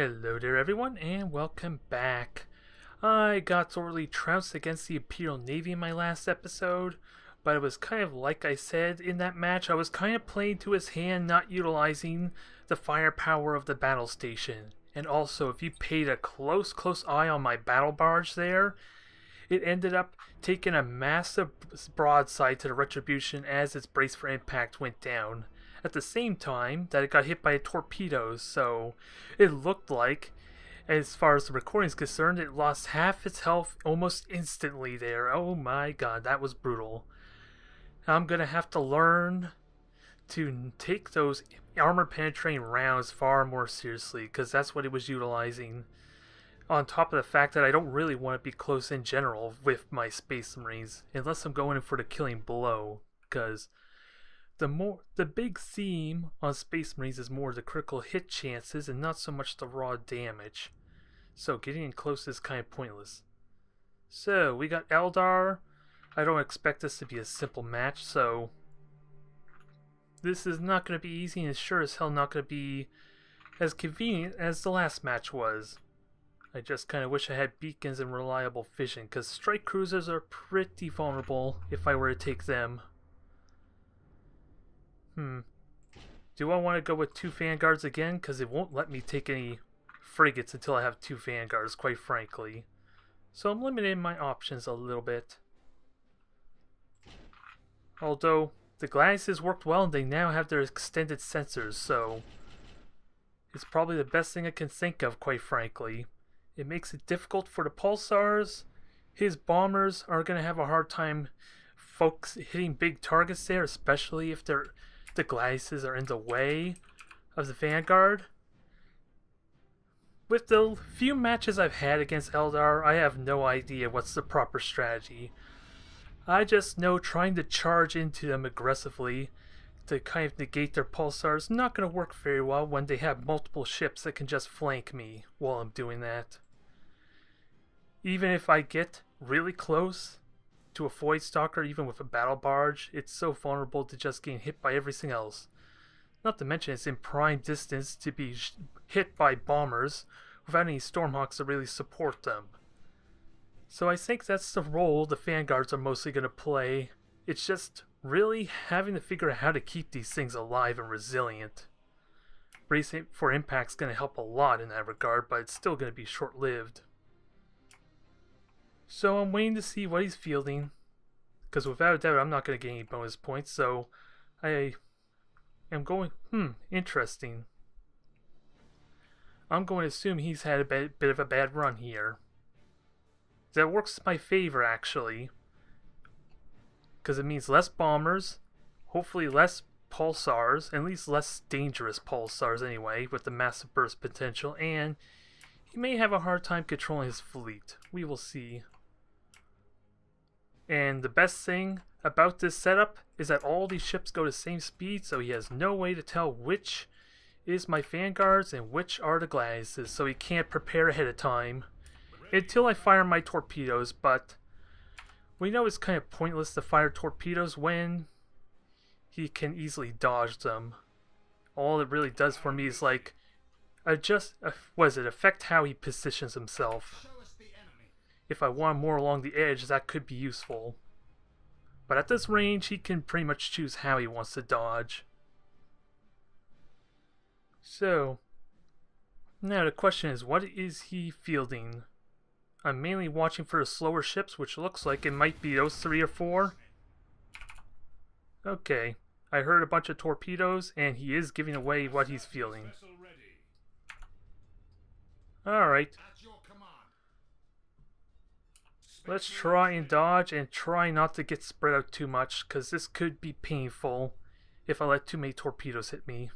Hello there everyone and welcome back. I got sorely trounced against the Imperial Navy in my last episode, but it was kind of like I said in that match, I was kind of playing to his hand, not utilizing the firepower of the battle station. And also, if you paid a close eye on my battle barge there, it ended up taking a massive broadside to the Retribution as its brace for impact went down. At the same time that it got hit by torpedoes, so it looked like, as far as the recording is concerned, it lost half its health almost instantly there. Oh my god, that was brutal. I'm gonna have to learn to take those armor penetrating rounds far more seriously, because that's what it was utilizing. On top of the fact that I don't really want to be close in general with my Space Marines, unless I'm going in for the killing blow, because the big theme on Space Marines is more the critical hit chances and not so much the raw damage. So getting in close is kind of pointless. So we got Eldar. I don't expect this to be a simple match, so this is not going to be easy, and it's sure as hell not going to be as convenient as the last match was. I just kind of wish I had beacons and reliable vision, because strike cruisers are pretty vulnerable if I were to take them. Do I want to go with 2 vanguards again? Because it won't let me take any frigates until I have 2 vanguards, quite frankly. So I'm limiting my options a little bit. Although, the Gladiuses worked well and they now have their extended sensors, so it's probably the best thing I can think of, quite frankly. It makes it difficult for the Pulsars. His bombers are going to have a hard time hitting big targets there, especially if the Gladiuses are in the way of the Vanguard. With the few matches I've had against Eldar, I have no idea what's the proper strategy. I just know trying to charge into them aggressively to kind of negate their Pulsars is not going to work very well when they have multiple ships that can just flank me while I'm doing that. Even if I get really close to a Void Stalker, even with a battle barge, it's so vulnerable to just getting hit by everything else. Not to mention it's in prime distance to be hit by bombers without any Stormhawks to really support them. So I think that's the role the Vanguards are mostly going to play. It's just really having to figure out how to keep these things alive and resilient. Bracing for Impact's going to help a lot in that regard, but it's still going to be short-lived. So I'm waiting to see what he's fielding, because without a doubt I'm not going to get any bonus points, so I am going, interesting. I'm going to assume he's had a bit of a bad run here. That works in my favor, actually, because it means less bombers, hopefully less pulsars, at least less dangerous pulsars anyway, with the massive burst potential, and he may have a hard time controlling his fleet. We will see. And the best thing about this setup is that all these ships go the same speed, so he has no way to tell which is my Vanguards and which are the Gladiuses, so he can't prepare ahead of time until I fire my torpedoes. But we know it's kind of pointless to fire torpedoes when he can easily dodge them. All it really does for me is like affect how he positions himself. If I want more along the edge, that could be useful. But at this range, he can pretty much choose how he wants to dodge. So, now the question is, what is he fielding? I'm mainly watching for the slower ships, which looks like it might be those 3 or 4. Okay, I heard a bunch of torpedoes, and he is giving away what he's fielding. Alright. Let's try and dodge and try not to get spread out too much, because this could be painful if I let too many torpedoes hit me.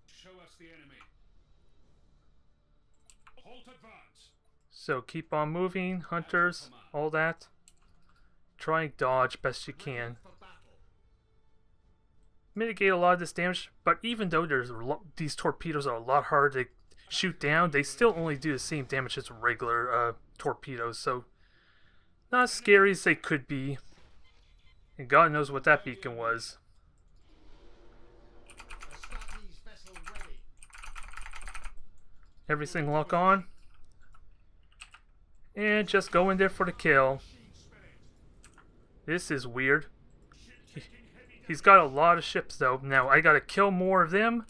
Show us the enemy. Halt advance. So keep on moving, hunters, all that. Try and dodge best you can. Mitigate a lot of this damage, but even though these torpedoes are a lot harder to shoot down, they still only do the same damage as regular torpedoes, so not as scary as they could be. And God knows what that beacon was. Everything lock on. And just go in there for the kill. This is weird. He's got a lot of ships though. Now I gotta kill more of them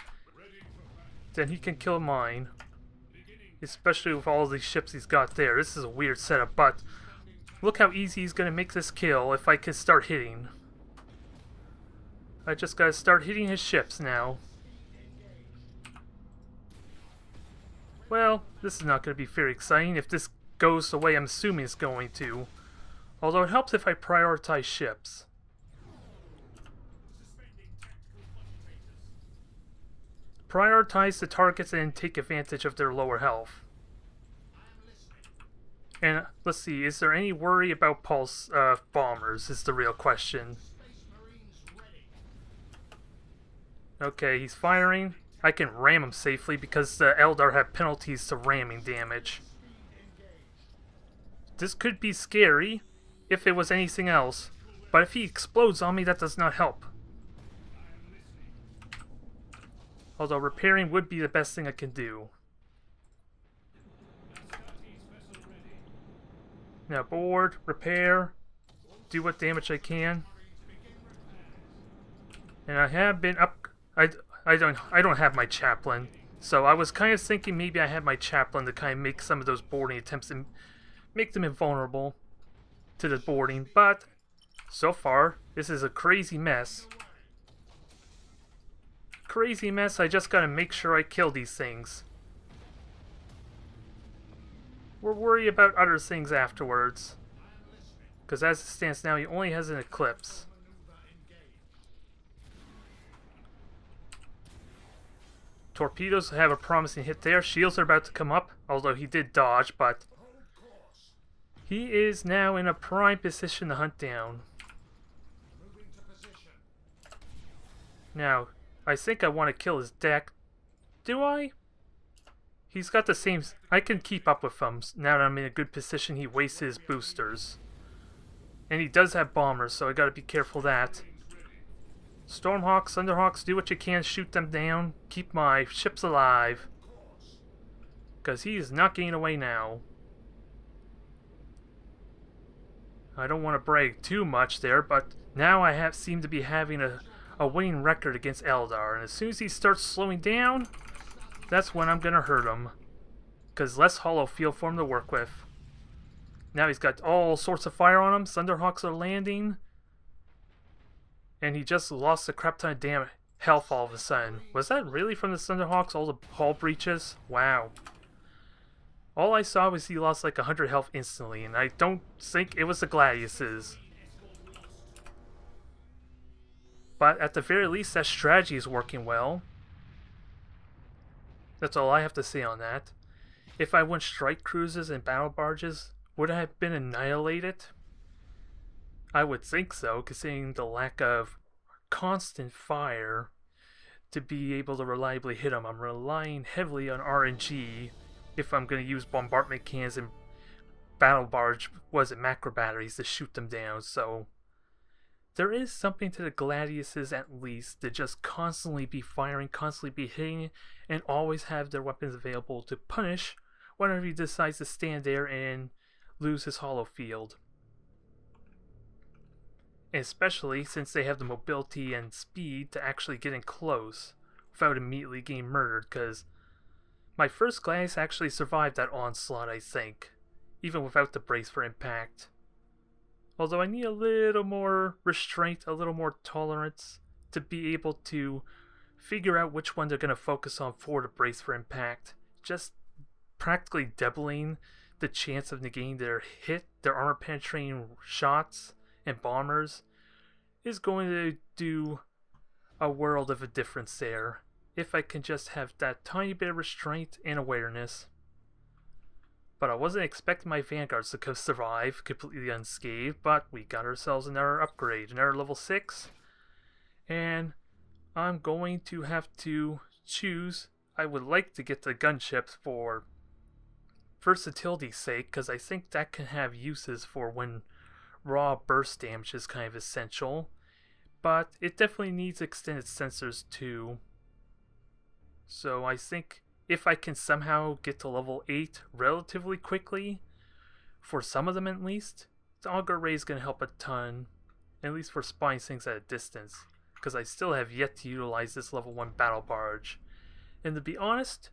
than he can kill mine. Especially with all these ships he's got there. This is a weird setup, but look how easy he's gonna make this kill if I can start hitting. I just gotta start hitting his ships now. Well, this is not gonna be very exciting if this goes the way I'm assuming it's going to. Although it helps if I prioritize ships. Prioritize the targets and take advantage of their lower health. And let's see, is there any worry about pulse bombers is the real question. Okay, he's firing. I can ram him safely because the Eldar have penalties to ramming damage. This could be scary if it was anything else, but if he explodes on me, that does not help. Although repairing would be the best thing I can do. Now board, repair, do what damage I can. And I have been up. I don't have my chaplain, so I was kind of thinking maybe I had my chaplain to kind of make some of those boarding attempts and make them invulnerable to the boarding. But so far, this is a crazy mess. Crazy mess. I just gotta make sure I kill these things. We'll worry about other things afterwards. Because as it stands now, he only has an eclipse. Torpedoes have a promising hit there. Shields are about to come up, although he did dodge, but he is now in a prime position to hunt down. Now, I think I want to kill his deck. Do I? He's got the same... I can keep up with him. Now that I'm in a good position, he wastes his boosters. And he does have bombers, so I gotta be careful of that. Stormhawks, Thunderhawks, do what you can, shoot them down. Keep my ships alive. Because he is not getting away now. I don't want to brag too much there, but now I seem to be having a winning record against Eldar. And as soon as he starts slowing down, that's when I'm going to hurt him. Because less hollow field for him to work with. Now he's got all sorts of fire on him. Thunderhawks are landing. And he just lost a crap ton of damn health all of a sudden. Was that really from the Thunderhawks? All the hull breaches? Wow. All I saw was he lost like 100 health instantly. And I don't think it was the Gladiuses. But at the very least, that strategy is working well. That's all I have to say on that. If I went strike cruisers and battle barges, would I have been annihilated? I would think so, considering the lack of constant fire to be able to reliably hit them. I'm relying heavily on RNG if I'm going to use bombardment cannons and battle barge, macro batteries to shoot them down. So there is something to the Gladiuses at least to just constantly be firing, constantly be hitting, and always have their weapons available to punish whenever he decides to stand there and lose his hollow field. Especially since they have the mobility and speed to actually get in close without immediately getting murdered, because my first Gladius actually survived that onslaught, I think, even without the brace for impact. Although I need a little more restraint, a little more tolerance to be able to figure out which one they're going to focus on for the brace for impact. Just practically doubling the chance of negating their hit, their armor penetrating shots and bombers is going to do a world of a difference there if I can just have that tiny bit of restraint and awareness. But I wasn't expecting my vanguards to survive completely unscathed, but we got ourselves another upgrade, another level 6, and I'm going to have to choose. I would like to get the gunships for versatility's sake, because I think that can have uses for when raw burst damage is kind of essential, but it definitely needs extended sensors too. So I think if I can somehow get to level 8 relatively quickly, for some of them at least, the Auger Ray is going to help a ton, at least for spying things at a distance, because I still have yet to utilize this level 1 battle barge. And to be honest,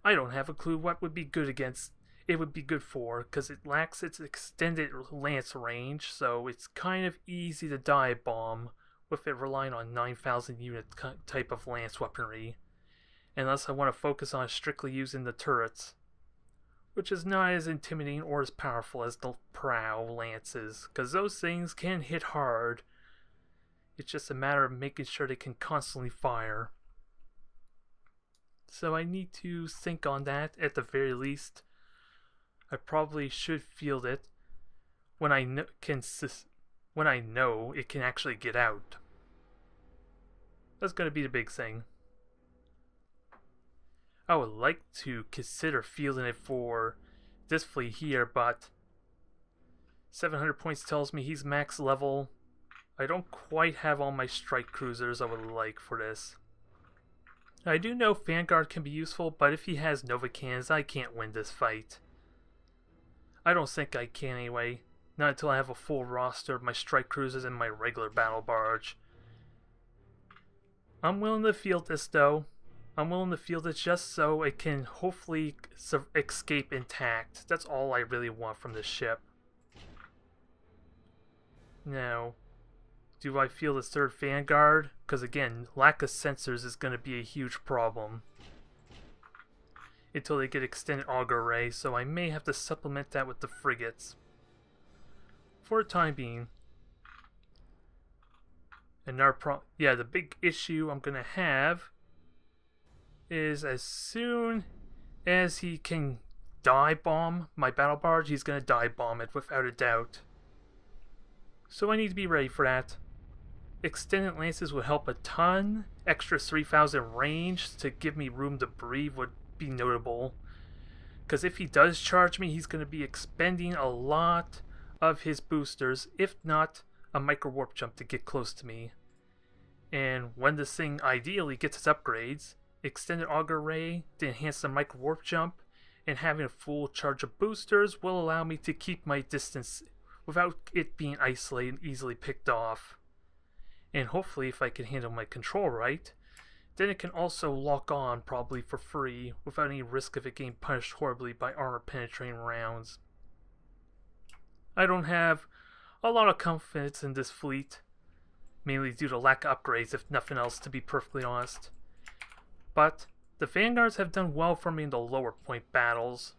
I don't have a clue what would be good against. It would be good for, because it lacks its extended lance range, so it's kind of easy to dive bomb with it relying on 9,000 unit type of lance weaponry, unless I want to focus on strictly using the turrets, which is not as intimidating or as powerful as the prow lances, because those things can hit hard. It's just a matter of making sure they can constantly fire. So I need to think on that at the very least. I probably should field it when I know it can actually get out. That's going to be the big thing. I would like to consider fielding it for this fleet here, but 700 points tells me he's max level. I don't quite have all my strike cruisers I would like for this. I do know Vanguard can be useful, but if he has Nova cannons, I can't win this fight. I don't think I can anyway. Not until I have a full roster of my strike cruisers and my regular battle barge. I'm willing to field this though. I'm willing to field it just so it can hopefully escape intact. That's all I really want from this ship. Now, do I field a third Vanguard? Because again, lack of sensors is going to be a huge problem until they get extended Auger Ray, so I may have to supplement that with the frigates for the time being. And the big issue I'm gonna have is as soon as he can dive bomb my battle barge, he's gonna dive bomb it without a doubt. So I need to be ready for that. Extended lances would help a ton. Extra 3,000 range to give me room to breathe would be notable, because if he does charge me, he's going to be expending a lot of his boosters, if not a micro warp jump to get close to me. And when this thing ideally gets its upgrades, extended Auger Ray to enhance the micro warp jump, and having a full charge of boosters will allow me to keep my distance without it being isolated and easily picked off. And hopefully, if I can handle my control right, then it can also lock on probably for free without any risk of it getting punished horribly by armor penetrating rounds. I don't have a lot of confidence in this fleet, mainly due to lack of upgrades if nothing else, to be perfectly honest. But the Vanguards have done well for me in the lower point battles,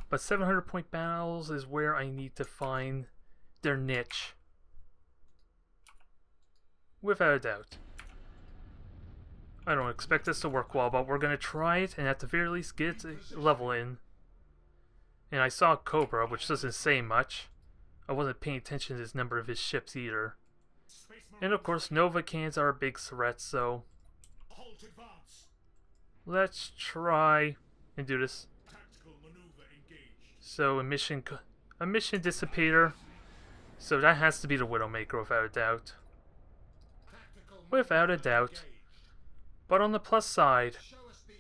but 700 point battles is where I need to find their niche. Without a doubt. I don't expect this to work well, but we're going to try it and at the very least get a level in. And I saw Cobra, which doesn't say much. I wasn't paying attention to his number of his ships either. And of course, Nova cannons are a big threat, so let's try and do this. So a mission dissipator. So that has to be the Widowmaker without a doubt. Without a doubt. But on the plus side,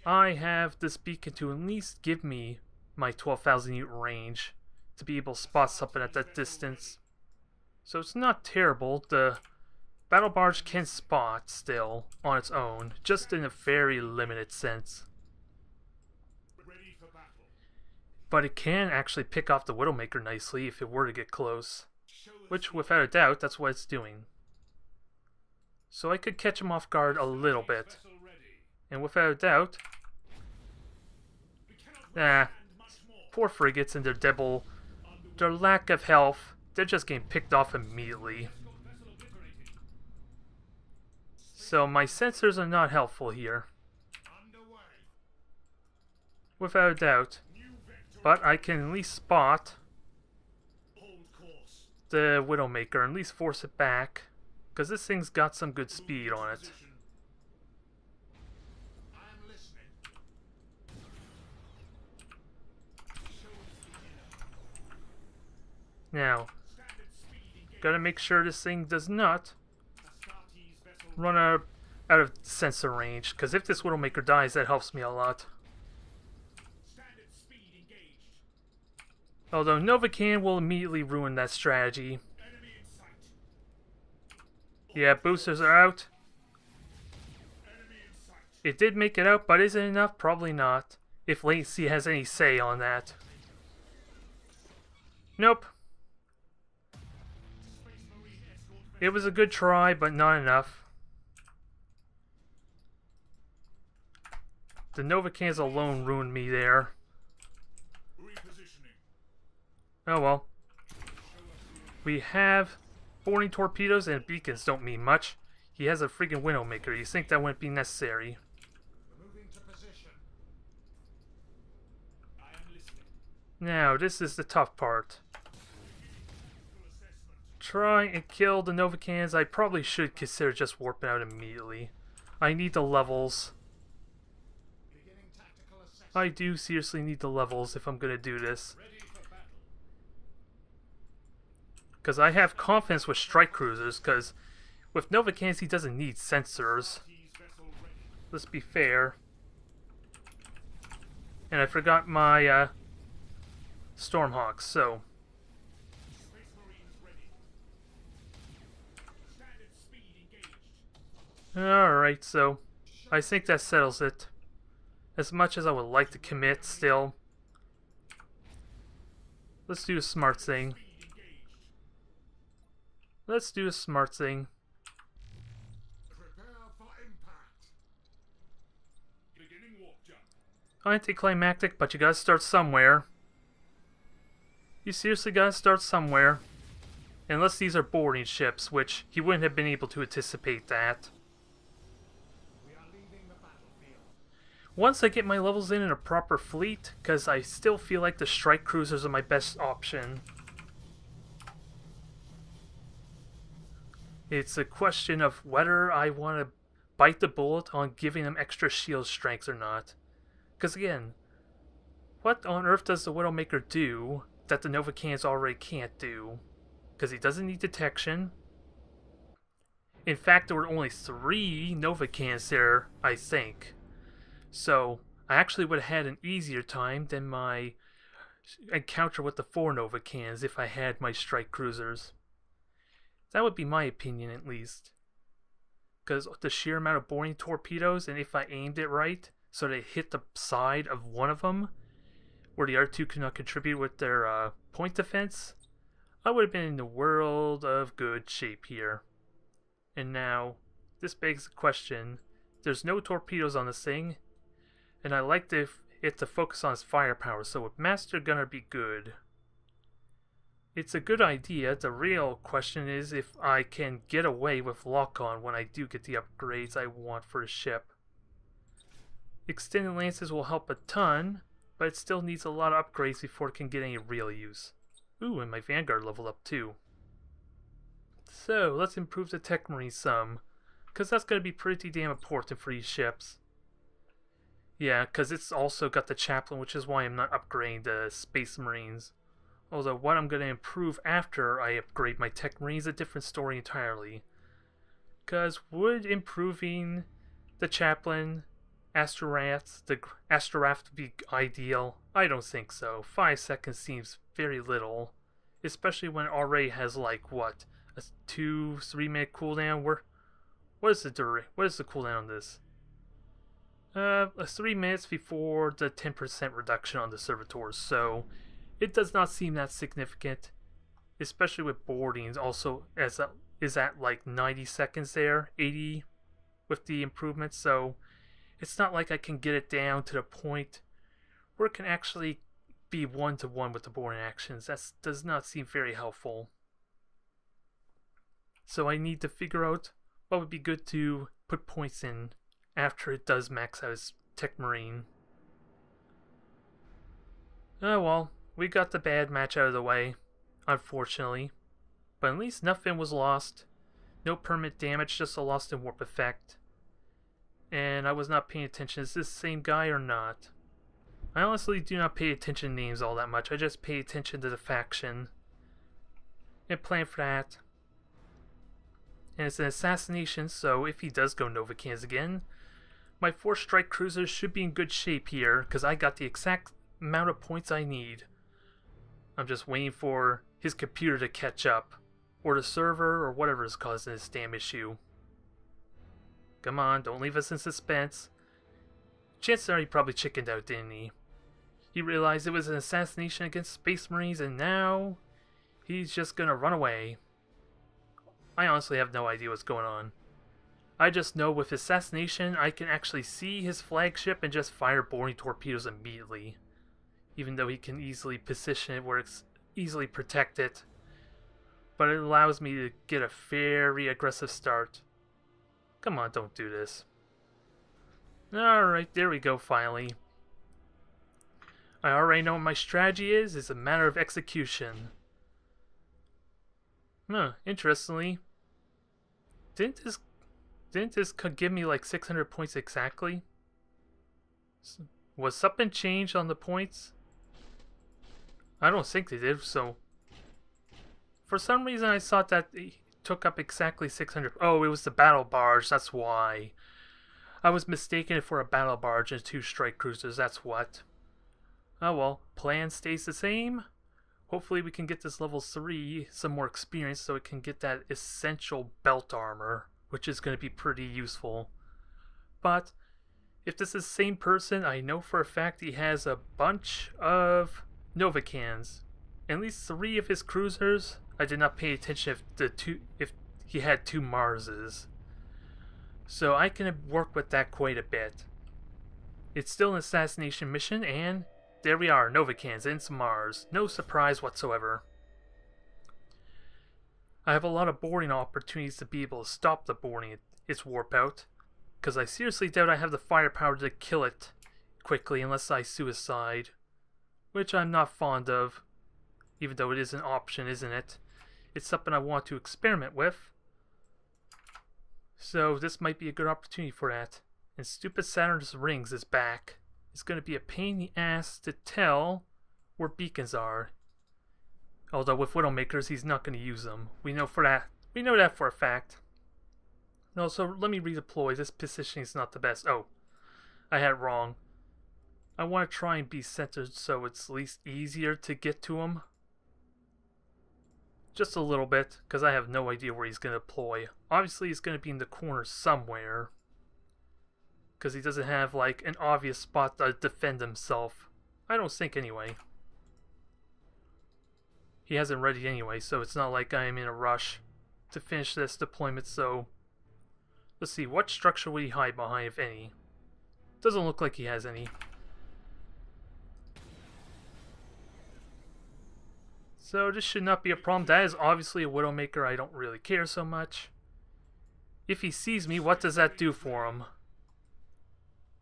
I have this beacon to at least give me my 12,000 unit range to be able to spot something at that distance. So it's not terrible. The battle barge can spot still on its own, just in a very limited sense. But it can actually pick off the Widowmaker nicely if it were to get close, which without a doubt that's what it's doing. So I could catch him off guard a little bit. And without a doubt, poor frigates and their lack of health, they're just getting picked off immediately. So my sensors are not helpful here. Without a doubt. But I can at least spot the Widowmaker and at least force it back, because this thing's got some good speed on it. Now, gotta make sure this thing does not run out of sensor range, because if this Widowmaker dies, that helps me a lot. Although Novacan will immediately ruin that strategy. Enemy in sight. Yeah, boosters are out. Enemy in sight. It did make it out, but is it enough? Probably not. If latency has any say on that. Nope. Space Marine escort. It was a good try, but not enough. The Novacans alone ruined me there. Repositioning. Oh well. We have boarding torpedoes and beacons don't mean much. He has a freaking Widowmaker. You think that wouldn't be necessary? Moving to position. I am listening. Now, this is the tough part. Full assessment. Try and kill the Novacans. I probably should consider just warping out immediately. I need the levels. Beginning tactical assessment. I do seriously need the levels if I'm going to do this. Ready for battle. Because I have confidence with strike cruisers, because with Novacans he doesn't need sensors. He's vessel ready. Let's be fair. And I forgot my Stormhawks, so... Space Marines ready. Standard speed engaged. Alright, so I think that settles it. As much as I would like to commit still. Let's do a smart thing. Speed engaged. Let's do a smart thing. Prepare for impact. Beginning warp jump. Anticlimactic, but you gotta start somewhere. You seriously gotta start somewhere. Unless these are boarding ships, which he wouldn't have been able to anticipate that. We are leaving the battlefield. Once I get my levels in a proper fleet, because I still feel like the strike cruisers are my best option. It's a question of whether I want to bite the bullet on giving them extra shield strength or not. Because again, what on earth does the Widowmaker do that the Novacans already can't do? Because he doesn't need detection. In fact, there were only 3 Novacans there, I think. So, I actually would have had an easier time than my encounter with the 4 Novacans if I had my strike cruisers. That would be my opinion, at least. Because the sheer amount of boarding torpedoes, and if I aimed it right, so they hit the side of one of them, where the other 2 could not contribute with their point defense, I would have been in the world of good shape here. And now, this begs the question, there's no torpedoes on this thing, and I like it to focus on its firepower, so with Master Gunner be good. It's a good idea. The real question is if I can get away with lock-on when I do get the upgrades I want for the ship. Extended lances will help a ton, but it still needs a lot of upgrades before it can get any real use. Ooh, and my Vanguard leveled up too. So, let's improve the Tech Marine some, because that's going to be pretty damn important for these ships. Yeah, because it's also got the Chaplain, which is why I'm not upgrading the Space Marines. Although what I'm going to improve after I upgrade my Tech Marine is a different story entirely. Because would improving the Chaplain, the Astroraft be ideal? I don't think so. 5 seconds seems very little. Especially when it already has like, what? A 2-3 minute cooldown? What is the cooldown on this? 3 minutes before the 10% reduction on the servitors, so it does not seem that significant, especially with boardings. Also, is at like 90 seconds there, 80 with the improvements. So it's not like I can get it down to the point where it can actually be 1-to-1 with the boarding actions. That does not seem very helpful. So I need to figure out what would be good to put points in after it does max out its Tech Marine. Oh well. We got the bad match out of the way, unfortunately. But at least nothing was lost. No permanent damage, just a lost in warp effect. And I was not paying attention. Is this the same guy or not? I honestly do not pay attention to names all that much. I just pay attention to the faction. And plan for that. And it's an assassination, so if he does go Novacans again, my 4 strike cruisers should be in good shape here, because I got the exact amount of points I need. I'm just waiting for his computer to catch up, or the server, or whatever is causing this damn issue. Come on, don't leave us in suspense. Chances are he probably chickened out, didn't he? He realized it was an assassination against Space Marines, and now he's just gonna run away. I honestly have no idea what's going on. I just know with assassination, I can actually see his flagship and just fire boring torpedoes immediately. Even though he can easily position it where it's easily protected. But it allows me to get a very aggressive start. Come on, don't do this. Alright, there we go, finally. I already know what my strategy is. It's a matter of execution. Interestingly, didn't this give me like 600 points exactly? Was something changed on the points? I don't think they did, so... For some reason I thought that it took up exactly 600... Oh, it was the battle barge, that's why. I was mistaken for a battle barge and 2 strike cruisers, that's what. Oh well, plan stays the same. Hopefully we can get this level 3 some more experience so it can get that essential belt armor, which is going to be pretty useful. But if this is the same person, I know for a fact he has a bunch of Novacans. At least 3 of his cruisers. I did not pay attention if he had 2 Marses. So I can work with that quite a bit. It's still an assassination mission, and there we are, Novacans and some Mars. No surprise whatsoever. I have a lot of boarding opportunities to be able to stop the boarding its warp out, because I seriously doubt I have the firepower to kill it quickly unless I suicide, which I'm not fond of, even though it is an option, isn't it? It's something I want to experiment with, so this might be a good opportunity for that. And stupid Saturn's rings is back. It's going to be a pain in the ass to tell where beacons are. Although with Widowmakers, he's not going to use them. We know that for a fact. No, so let me redeploy. This positioning is not the best. Oh, I had it wrong. I want to try and be centered so it's at least easier to get to him. Just a little bit, because I have no idea where he's going to deploy. Obviously, he's going to be in the corner somewhere. Because he doesn't have, like, an obvious spot to defend himself. I don't think, anyway. He hasn't ready anyway, so it's not like I am in a rush to finish this deployment, so... Let's see, what structure will he hide behind, if any? Doesn't look like he has any. So this should not be a problem. That is obviously a Widowmaker. I don't really care so much. If he sees me, what does that do for him?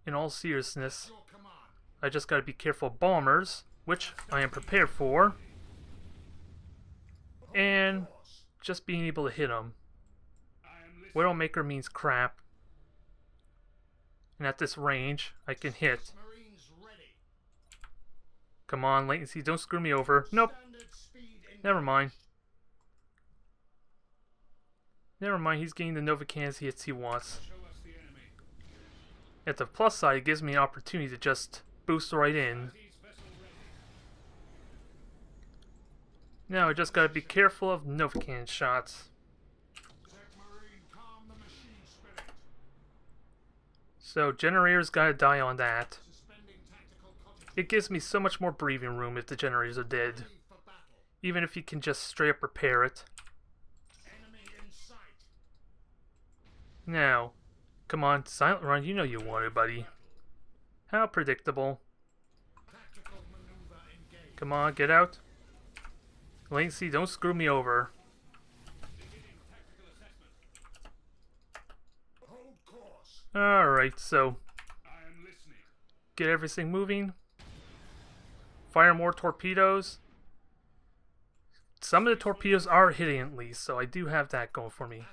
In all seriousness, I just gotta be careful of bombers, which I am prepared for. And just being able to hit him. Widowmaker means crap. And at this range, I can hit. Come on, latency, don't screw me over. Nope. Never mind. Never mind, he's getting the Novacans hits he wants. At the plus side, it gives me an opportunity to just boost right in. Now I just gotta be careful of Novacan shots. So generators gotta die on that. It gives me so much more breathing room if the generators are dead. Even if you can just straight up repair it. Now, come on, silent run, you know you want it, buddy. How predictable. Come on, get out. Latency, don't screw me over. Alright, so get everything moving. Fire more torpedoes. Some of the torpedoes are hitting at least, so I do have that going for me.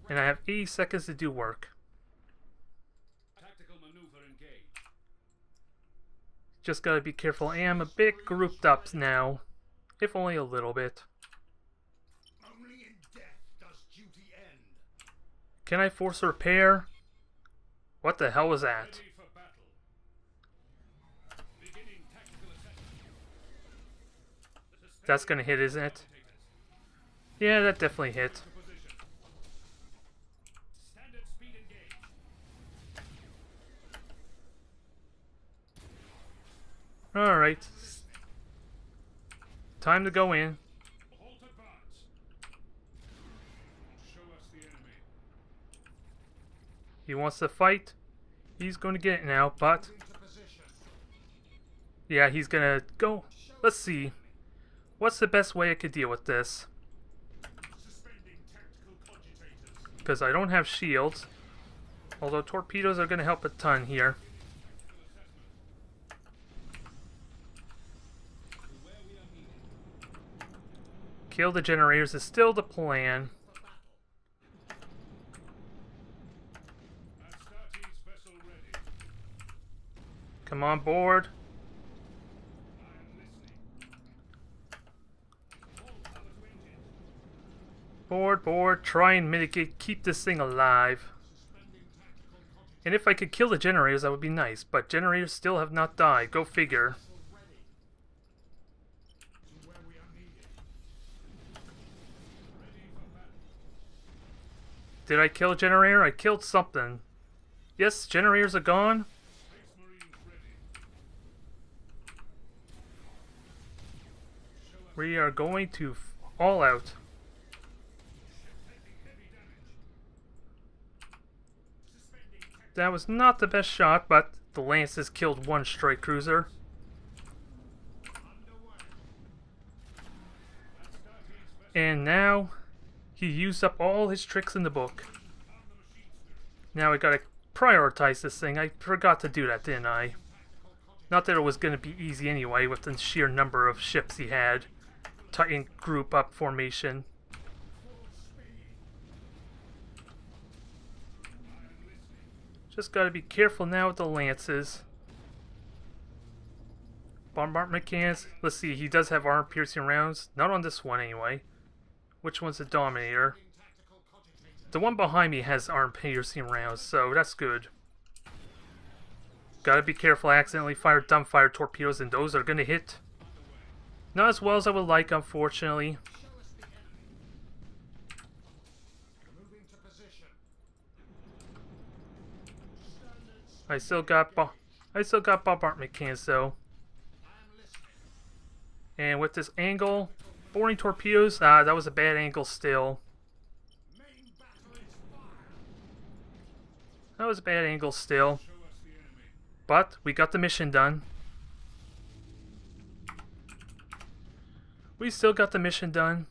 And I have 80 seconds to do work. Just gotta be careful. I am a bit grouped up now, if only a little bit. Only in death does duty end. Can I force a repair? What the hell was that? Ready for battle. Beginning tactical assessment. That's gonna hit, isn't it? Yeah, that definitely hit. To position. Standard speed engage. Alright. Time to go in. Halt advance. Show us the enemy. He wants to fight. He's going to get it now, but... Into position. yeah, he's gonna go... let's see. What's the best way I could deal with this? Suspending tactical cogitators. Because I don't have shields. Although torpedoes are going to help a ton here. Where we are needed. Kill the generators is still the plan. Astartes vessel ready. Come on board. I am listening. All power to engine. Board. Try and mitigate, keep this thing alive. Suspending tactical cogitators. And if I could kill the generators, that would be nice. But generators still have not died. Go figure. Vessel ready. To where we are needed. Ready for battle. Did I kill a generator? I killed something. Yes, generators are gone. Space Marines ready. Show us We are going to all out. ship taking heavy damage. Suspending tactical That was not the best shot, but the Lances killed one strike cruiser. underway. Astartes vessel. And now, he used up all his tricks in the book. Arm the machine spirit. Now I gotta prioritize this thing. I forgot to do that, didn't I? Tactical cogitators. Not that it was gonna be easy anyway, with the sheer number of ships he had. Titan group up formation. Full speed. I am listening. Just gotta be careful now with the Lances. Bombardment cannons. Let's see, he does have armor-piercing rounds. Not on this one anyway. Which one's the Dominator? Tactical cogitators. The one behind me has arm-piercing rounds, so that's good. Gotta be careful, I accidentally fired dumbfire torpedoes, and those are gonna hit. Not as well as I would like, unfortunately. Show us the enemy. Moving to position. Standard speed. I still got bombardment cannons though. I am listening. And with this angle, boring torpedoes, that was a bad angle still. Main batteries fire. That was a bad angle still. Show us the enemy. But we got the mission done. We still got the mission done.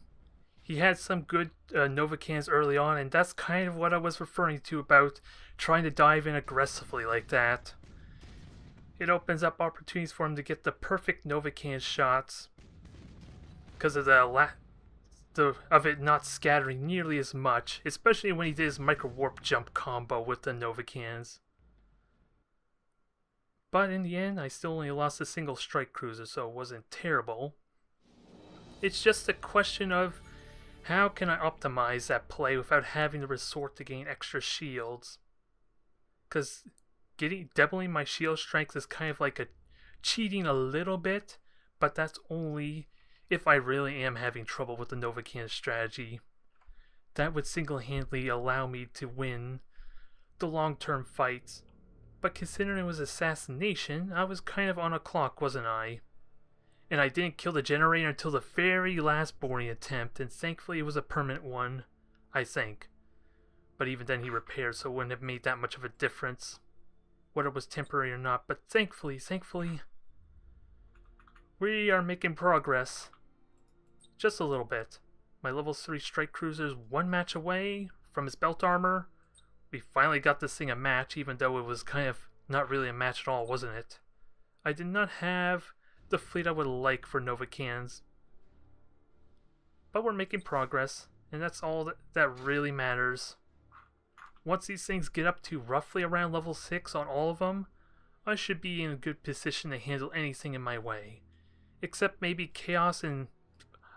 He had some good Nova cans early on, and that's kind of what I was referring to about trying to dive in aggressively like that. It opens up opportunities for him to get the perfect Nova can shots because of of it not scattering nearly as much, especially when he did his micro warp jump combo with the Nova cans. But in the end, I still only lost a single strike cruiser, so it wasn't terrible. It's just a question of how can I optimize that play without having to resort to gain extra shields. Because doubling my shield strength is kind of like cheating a little bit, but that's only if I really am having trouble with the Nova Can strategy. That would single-handedly allow me to win the long-term fights. But considering it was assassination, I was kind of on a clock, wasn't I? And I didn't kill the generator until the very last boarding attempt, and thankfully it was a permanent one, I think. But even then he repaired, so it wouldn't have made that much of a difference, whether it was temporary or not. But thankfully, we are making progress. Just a little bit. My level 3 strike cruiser is one match away from his belt armor. We finally got this thing a match, even though it was kind of not really a match at all, wasn't it? I did not have the fleet I would like for Nova cans. But we're making progress, and that's all that really matters. Once these things get up to roughly around level 6 on all of them, I should be in a good position to handle anything in my way. Except maybe Chaos, and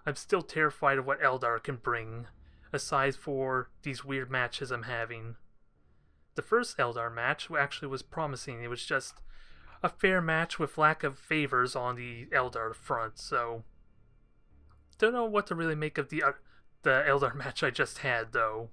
I'm still terrified of what Eldar can bring, aside for these weird matches I'm having. the first Eldar match actually was promising. It was just a fair match with lack of favors on the Eldar front, so don't know what to really make of the Eldar match I just had, though.